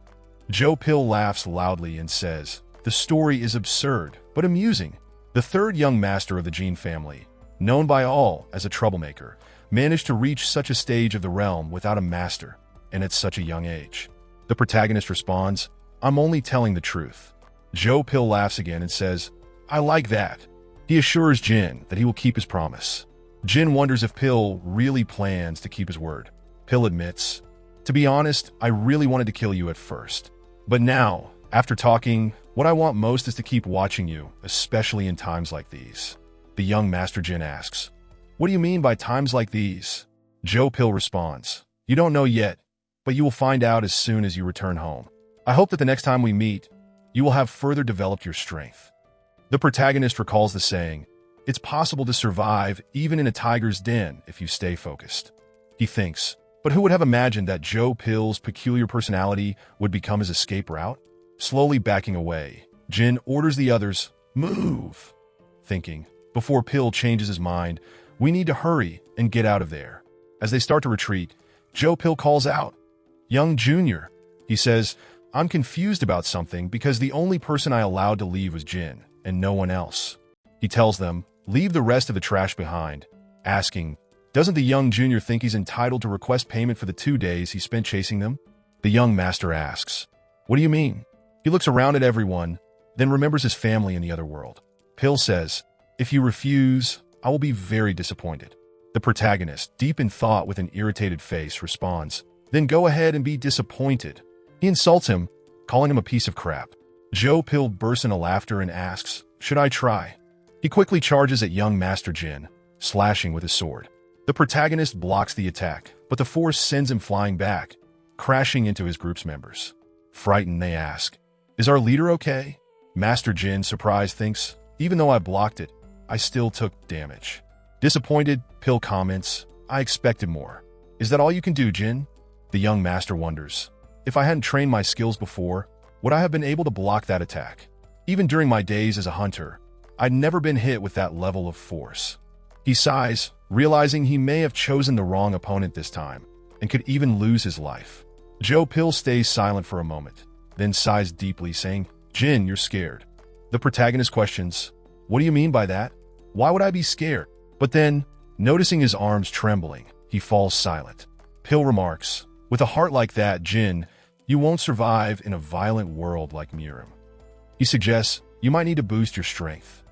Jopil laughs loudly and says, The story is absurd, but amusing. The third young master of the Jin family, known by all as a troublemaker, managed to reach such a stage of the realm without a master, and at such a young age. The protagonist responds, "I'm only telling the truth." Joe Pill laughs again and says, "I like that." He assures Jin that he will keep his promise. Jin wonders if Pill really plans to keep his word. Pill admits, "To be honest, I really wanted to kill you at first. But now, after talking, what I want most is to keep watching you, especially in times like these." The young Master Jin asks, "What do you mean by times like these?" Joe Pill responds, "You don't know yet, but you will find out as soon as you return home. I hope that the next time we meet, you will have further developed your strength." The protagonist recalls the saying, "It's possible to survive even in a tiger's den if you stay focused." He thinks, but who would have imagined that Joe Pill's peculiar personality would become his escape route? Slowly backing away, Jin orders the others, "Move!" Thinking, before Pill changes his mind, we need to hurry and get out of there. As they start to retreat, Joe Pill calls out, "Young Junior." He says, "I'm confused about something because the only person I allowed to leave was Jin, and no one else." He tells them, "Leave the rest of the trash behind," asking, "Doesn't the young Junior think he's entitled to request payment for the 2 days he spent chasing them?" The young master asks, "What do you mean?" He looks around at everyone, then remembers his family in the other world. Pill says, "If you refuse, I will be very disappointed." The protagonist, deep in thought with an irritated face, responds, "Then go ahead and be disappointed." He insults him, calling him a piece of crap. Joe Pill bursts into laughter and asks, "Should I try?" He quickly charges at young Master Jin, slashing with his sword. The protagonist blocks the attack, but the force sends him flying back, crashing into his group's members. Frightened, they ask, "Is our leader okay?" Master Jin, surprised, thinks, "Even though I blocked it, I still took damage." Disappointed, Pill comments, "I expected more." "Is that all you can do, Jin?" The young master wonders, "If I hadn't trained my skills before, would I have been able to block that attack? Even during my days as a hunter, I'd never been hit with that level of force." He sighs, realizing he may have chosen the wrong opponent this time, and could even lose his life. Joe Pill stays silent for a moment, then sighs deeply, saying, "Jin, you're scared." The protagonist questions, "What do you mean by that? Why would I be scared?" But then, noticing his arms trembling, he falls silent. Pill remarks, "With a heart like that, Jin, you won't survive in a violent world like Murim." He suggests, "You might need to boost your strength."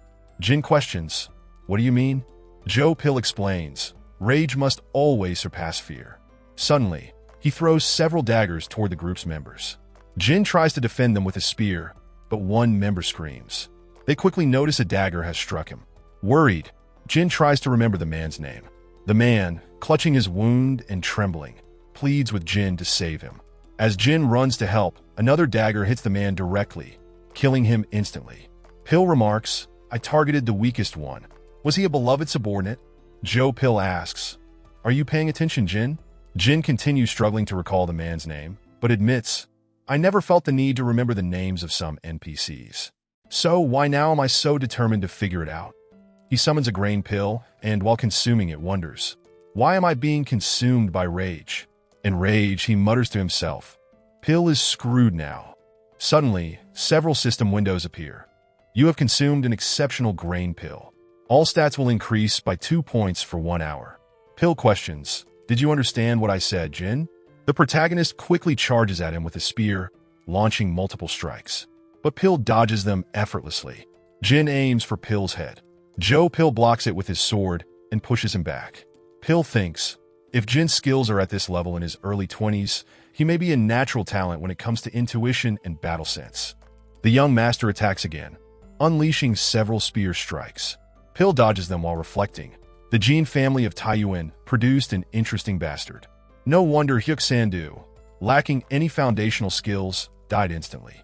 Jin questions, "What do you mean?" Joe Pill explains, "Rage must always surpass fear." Suddenly, he throws several daggers toward the group's members. Jin tries to defend them with a spear, but one member screams. They quickly notice a dagger has struck him. Worried, Jin tries to remember the man's name. The man, clutching his wound and trembling, pleads with Jin to save him. As Jin runs to help, another dagger hits the man directly, killing him instantly. Pill remarks, "I targeted the weakest one. Was he a beloved subordinate?" Joe Pill asks, "Are you paying attention, Jin?" Jin continues struggling to recall the man's name, but admits, "I never felt the need to remember the names of some NPCs. So why now am I so determined to figure it out?" He summons a grain pill, and while consuming it, wonders, "Why am I being consumed by rage?" In rage, he mutters to himself, "Pill is screwed now." Suddenly, several system windows appear. "You have consumed an exceptional grain pill. All stats will increase by 2 points for 1 hour." Pill questions, "Did you understand what I said, Jin?" The protagonist quickly charges at him with a spear, launching multiple strikes. But Pill dodges them effortlessly. Jin aims for Pill's head. Joe Pill blocks it with his sword and pushes him back. Pill thinks, if Jin's skills are at this level in his early 20s, he may be a natural talent when it comes to intuition and battle sense. The young master attacks again, unleashing several spear strikes. Pill dodges them while reflecting. The Jin family of Taekyung produced an interesting bastard. No wonder Hyuk Sandu, lacking any foundational skills, died instantly.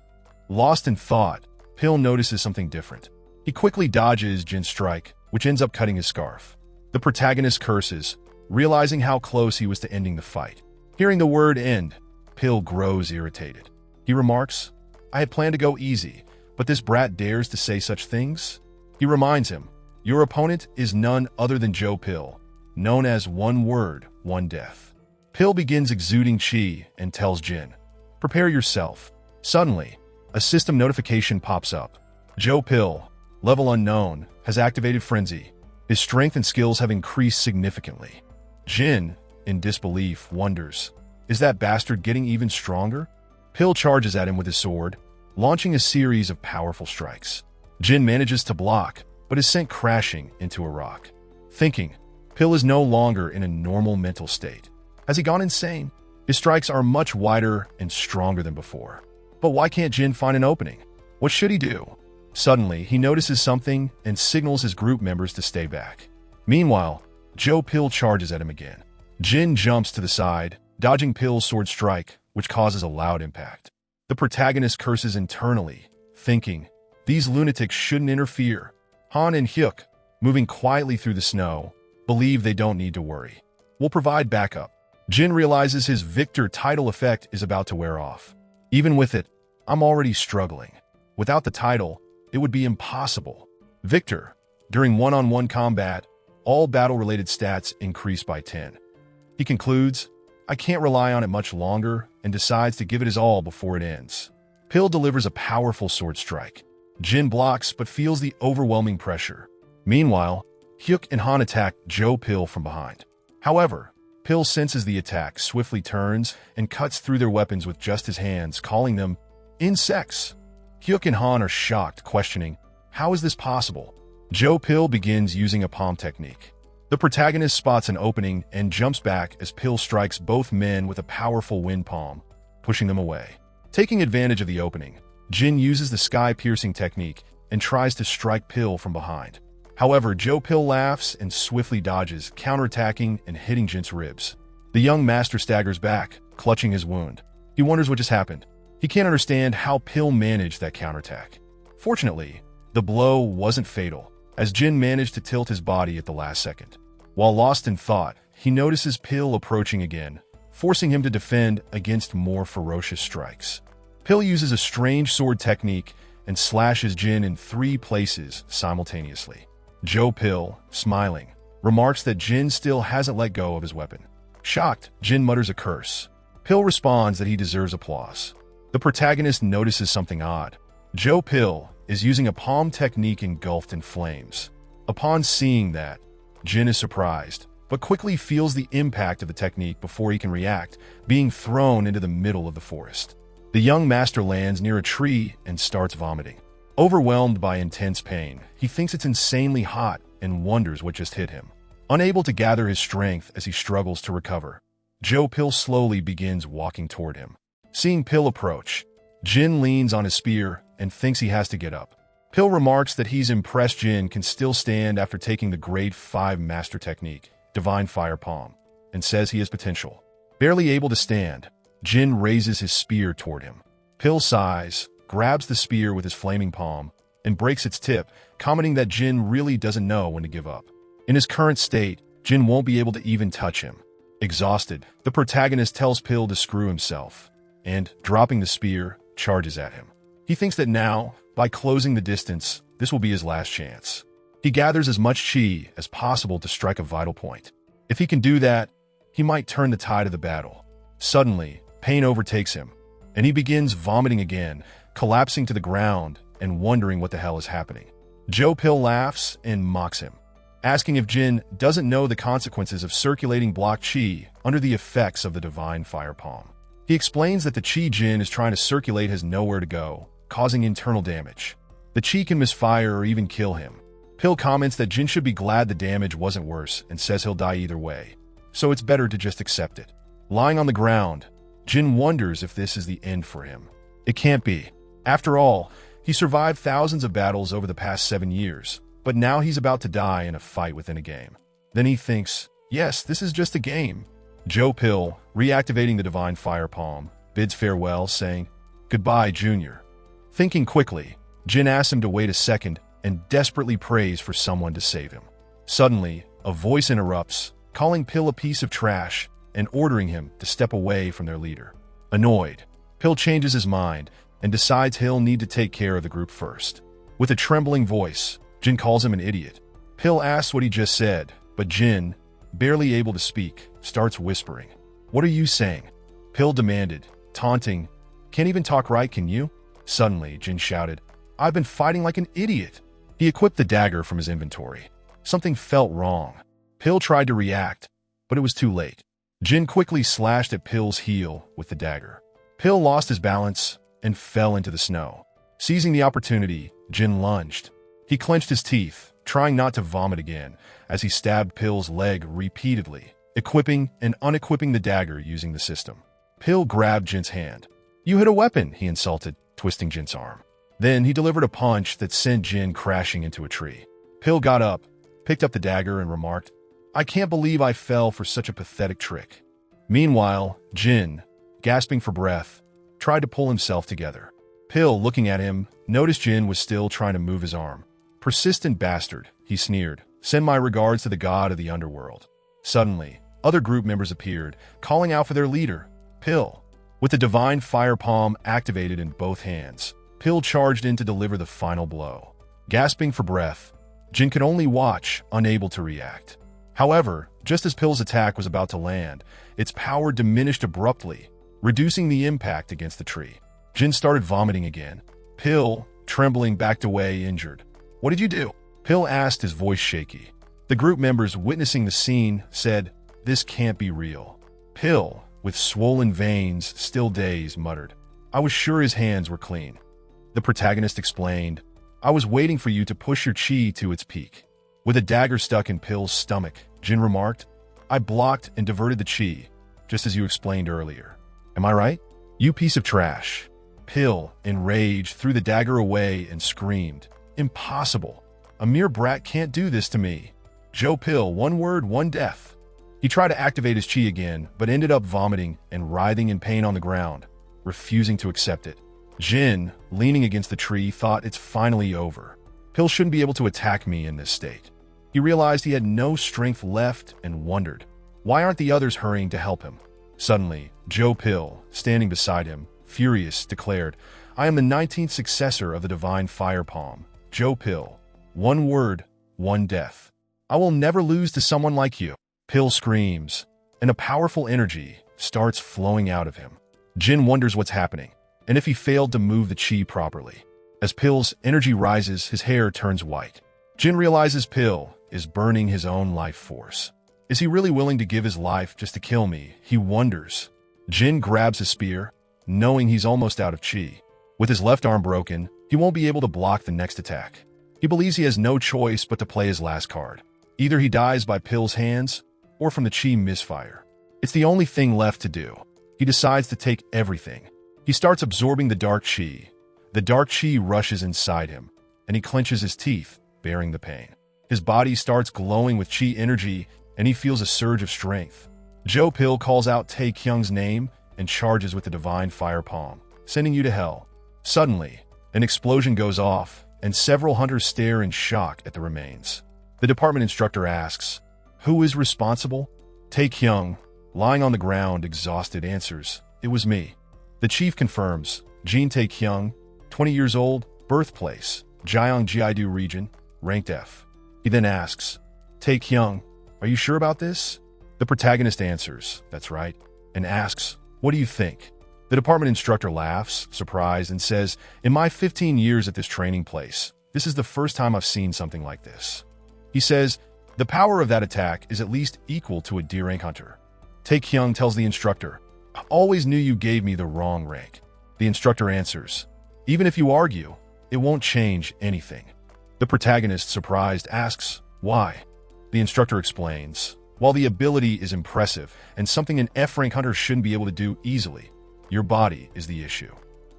Lost in thought, Pill notices something different. He quickly dodges Jin's strike, which ends up cutting his scarf. The protagonist curses, realizing how close he was to ending the fight. Hearing the word end, Pill grows irritated. He remarks, "I had planned to go easy, but this brat dares to say such things?" He reminds him, "Your opponent is none other than Joe Pill, known as One Word, One Death." Pill begins exuding chi and tells Jin, "Prepare yourself." Suddenly, a system notification pops up. Joe Pill, level unknown, has activated Frenzy. His strength and skills have increased significantly. Jin, in disbelief, wonders, is that bastard getting even stronger? Pill charges at him with his sword, launching a series of powerful strikes. Jin manages to block, but is sent crashing into a rock. Thinking, Pill is no longer in a normal mental state. Has he gone insane? His strikes are much wider and stronger than before. But why can't Jin find an opening? What should he do? Suddenly, he notices something and signals his group members to stay back. Meanwhile, Joe Pill charges at him again. Jin jumps to the side, dodging Pill's sword strike, which causes a loud impact. The protagonist curses internally, thinking, these lunatics shouldn't interfere. Han and Hyuk, moving quietly through the snow, believe they don't need to worry. We'll provide backup. Jin realizes his victor title effect is about to wear off. Even with it, I'm already struggling. Without the title, it would be impossible. Victor, during one-on-one combat, all battle-related stats increase by 10. He concludes, I can't rely on it much longer, and decides to give it his all before it ends. Pill delivers a powerful sword strike. Jin blocks but feels the overwhelming pressure. Meanwhile, Hyuk and Han attack Joe Pill from behind. However, Pill senses the attack, swiftly turns, and cuts through their weapons with just his hands, calling them insects. Hyuk and Han are shocked, questioning, how is this possible? Joe Pill begins using a palm technique. The protagonist spots an opening and jumps back as Pill strikes both men with a powerful wind palm, pushing them away. Taking advantage of the opening, Jin uses the sky-piercing technique and tries to strike Pill from behind. However, Joe Pill laughs and swiftly dodges, counterattacking and hitting Jin's ribs. The young master staggers back, clutching his wound. He wonders what just happened. He can't understand how Pill managed that counterattack. Fortunately, the blow wasn't fatal, as Jin managed to tilt his body at the last second. While lost in thought, he notices Pill approaching again, forcing him to defend against more ferocious strikes. Pill uses a strange sword technique and slashes Jin in 3 places simultaneously. Joe Pill, smiling, remarks that Jin still hasn't let go of his weapon. Shocked, Jin mutters a curse. Pill responds that he deserves applause. The protagonist notices something odd. Joe Pill is using a palm technique engulfed in flames. Upon seeing that, Jin is surprised, but quickly feels the impact of the technique before he can react, being thrown into the middle of the forest. The young master lands near a tree and starts vomiting. Overwhelmed by intense pain, he thinks it's insanely hot and wonders what just hit him. Unable to gather his strength as he struggles to recover, Joe Pill slowly begins walking toward him. Seeing Pill approach, Jin leans on his spear and thinks he has to get up. Pill remarks that he's impressed Jin can still stand after taking the grade 5 master technique, Divine Fire Palm, and says he has potential. Barely able to stand, Jin raises his spear toward him. Pill sighs, grabs the spear with his flaming palm, and breaks its tip, commenting that Jin really doesn't know when to give up. In his current state, Jin won't be able to even touch him. Exhausted, the protagonist tells Pill to screw himself, and, dropping the spear, charges at him. He thinks that now, by closing the distance, this will be his last chance. He gathers as much chi as possible to strike a vital point. If he can do that, he might turn the tide of the battle. Suddenly, pain overtakes him, and he begins vomiting again, collapsing to the ground and wondering what the hell is happening. Joe Pill laughs and mocks him, asking if Jin doesn't know the consequences of circulating blocked chi under the effects of the Divine Fire Palm. He explains that the chi Jin is trying to circulate has nowhere to go, causing internal damage. The chi can misfire or even kill him. Pill comments that Jin should be glad the damage wasn't worse and says he'll die either way, so it's better to just accept it. Lying on the ground, Jin wonders if this is the end for him. It can't be. After all, he survived thousands of battles over the past 7 years, but now he's about to die in a fight within a game. Then he thinks, yes, this is just a game. Joe Pill, reactivating the Divine Fire Palm, bids farewell, saying, goodbye, Junior. Thinking quickly, Jin asks him to wait a second and desperately prays for someone to save him. Suddenly, a voice interrupts, calling Pill a piece of trash and ordering him to step away from their leader. Annoyed, Pill changes his mind and decides he'll need to take care of the group first. With a trembling voice, Jin calls him an idiot. Pill asks what he just said, but Jin, barely able to speak, starts whispering. What are you saying? Pill demanded, taunting, can't even talk right, can you? Suddenly, Jin shouted, I've been fighting like an idiot. He equipped the dagger from his inventory. Something felt wrong. Pill tried to react, but it was too late. Jin quickly slashed at Pill's heel with the dagger. Pill lost his balance and fell into the snow. Seizing the opportunity, Jin lunged. He clenched his teeth, trying not to vomit again, as he stabbed Pill's leg repeatedly, equipping and unequipping the dagger using the system. Pill grabbed Jin's hand. "You hit a weapon," he insulted, twisting Jin's arm. Then he delivered a punch that sent Jin crashing into a tree. Pill got up, picked up the dagger, and remarked, "I can't believe I fell for such a pathetic trick." Meanwhile, Jin, gasping for breath, tried to pull himself together. Pill, looking at him, noticed Jin was still trying to move his arm. "Persistent bastard," he sneered. "Send my regards to the god of the underworld." Suddenly, other group members appeared, calling out for their leader, Pill. With the divine fire palm activated in both hands, Pill charged in to deliver the final blow. Gasping for breath, Jin could only watch, unable to react. However, just as Pill's attack was about to land, its power diminished abruptly, reducing the impact against the tree. Jin started vomiting again. Pill, trembling, backed away, injured. "What did you do?" Pill asked, his voice shaky. The group members witnessing the scene said, "This can't be real." Pill, with swollen veins, still dazed, muttered, "I was sure his hands were clean." The protagonist explained, "I was waiting for you to push your chi to its peak." With a dagger stuck in Pill's stomach, Jin remarked, "I blocked and diverted the chi, just as you explained earlier. Am I right? You piece of trash." Pill, enraged, threw the dagger away and screamed, "Impossible! A mere brat can't do this to me. Joe Pill, one word, one death." He tried to activate his chi again, but ended up vomiting and writhing in pain on the ground, refusing to accept it. Jin, leaning against the tree, thought, "It's finally over. Pill shouldn't be able to attack me in this state." He realized he had no strength left and wondered, why aren't the others hurrying to help him? Suddenly, Joe Pill, standing beside him, furious, declared, "I am the 19th successor of the divine fire palm, Joe Pill. One word, one death. I will never lose to someone like you." Pill screams, and a powerful energy starts flowing out of him. Jin wonders what's happening, and if he failed to move the chi properly. As Pill's energy rises, his hair turns white. Jin realizes Pill is burning his own life force. Is he really willing to give his life just to kill me? He wonders. Jin grabs his spear, knowing he's almost out of chi. With his left arm broken, he won't be able to block the next attack. He believes he has no choice but to play his last card. Either he dies by Pill's hands, or from the chi misfire. It's the only thing left to do. He decides to take everything. He starts absorbing the dark chi. The dark chi rushes inside him, and he clenches his teeth, bearing the pain. His body starts glowing with chi energy, and he feels a surge of strength. Joe Pill calls out Taekyung's name and charges with the divine fire palm, sending you to hell. Suddenly, an explosion goes off, and several hunters stare in shock at the remains. The department instructor asks, "Who is responsible?" Taekyung, lying on the ground, exhausted, answers, "It was me." The chief confirms, Jin Taekyung, 20 years old, birthplace, Gyeonggi-do region, ranked F. He then asks, "Taekyung, are you sure about this?" The protagonist answers, "That's right," and asks, "What do you think?" The department instructor laughs, surprised, and says, "In my 15 years at this training place, this is the first time I've seen something like this." He says, "The power of that attack is at least equal to a D-rank hunter." Taekyung tells the instructor, "I always knew you gave me the wrong rank." The instructor answers, "Even if you argue, it won't change anything." The protagonist, surprised, asks, "Why?" The instructor explains, "While the ability is impressive and something an F-rank hunter shouldn't be able to do easily, your body is the issue.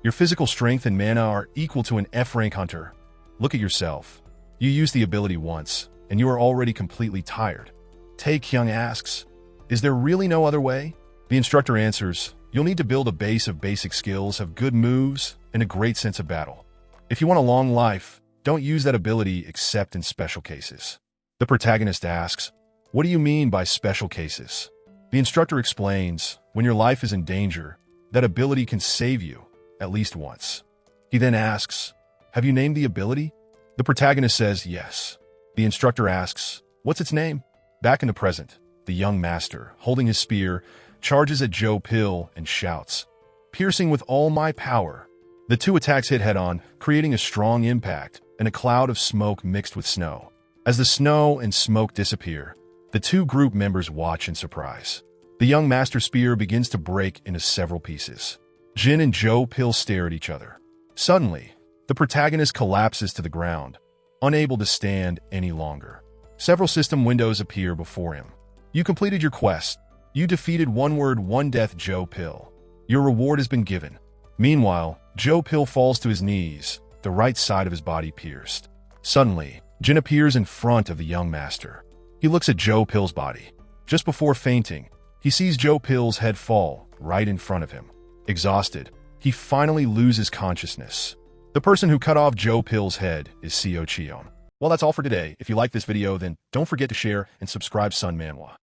Your physical strength and mana are equal to an F-rank hunter. Look at yourself. You used the ability once, and you are already completely tired." Taekyung asks, "Is there really no other way?" The instructor answers, "You'll need to build a base of basic skills, have good moves, and a great sense of battle. If you want a long life, don't use that ability except in special cases." The protagonist asks, "What do you mean by special cases?" The instructor explains, "When your life is in danger, that ability can save you, at least once." He then asks, "Have you named the ability?" The protagonist says, "Yes." The instructor asks, "What's its name?" Back in the present, the young master, holding his spear, charges at Joe Pill and shouts, "Piercing with all my power." The two attacks hit head-on, creating a strong impact and a cloud of smoke mixed with snow. As the snow and smoke disappear, the two group members watch in surprise. The young master spear begins to break into several pieces. Jin and Joe Pill stare at each other. Suddenly, the protagonist collapses to the ground, unable to stand any longer. Several system windows appear before him. You completed your quest. You defeated One Word, One Death Joe Pill. Your reward has been given. Meanwhile, Joe Pill falls to his knees, the right side of his body pierced. Suddenly, Jin appears in front of the young master. He looks at Joe Pill's body. Just before fainting, he sees Joe Pill's head fall right in front of him. Exhausted, he finally loses consciousness. The person who cut off Joe Pill's head is Seo Cheon. Well, that's all for today. If you like this video, then don't forget to share and subscribe Sun Manhwa.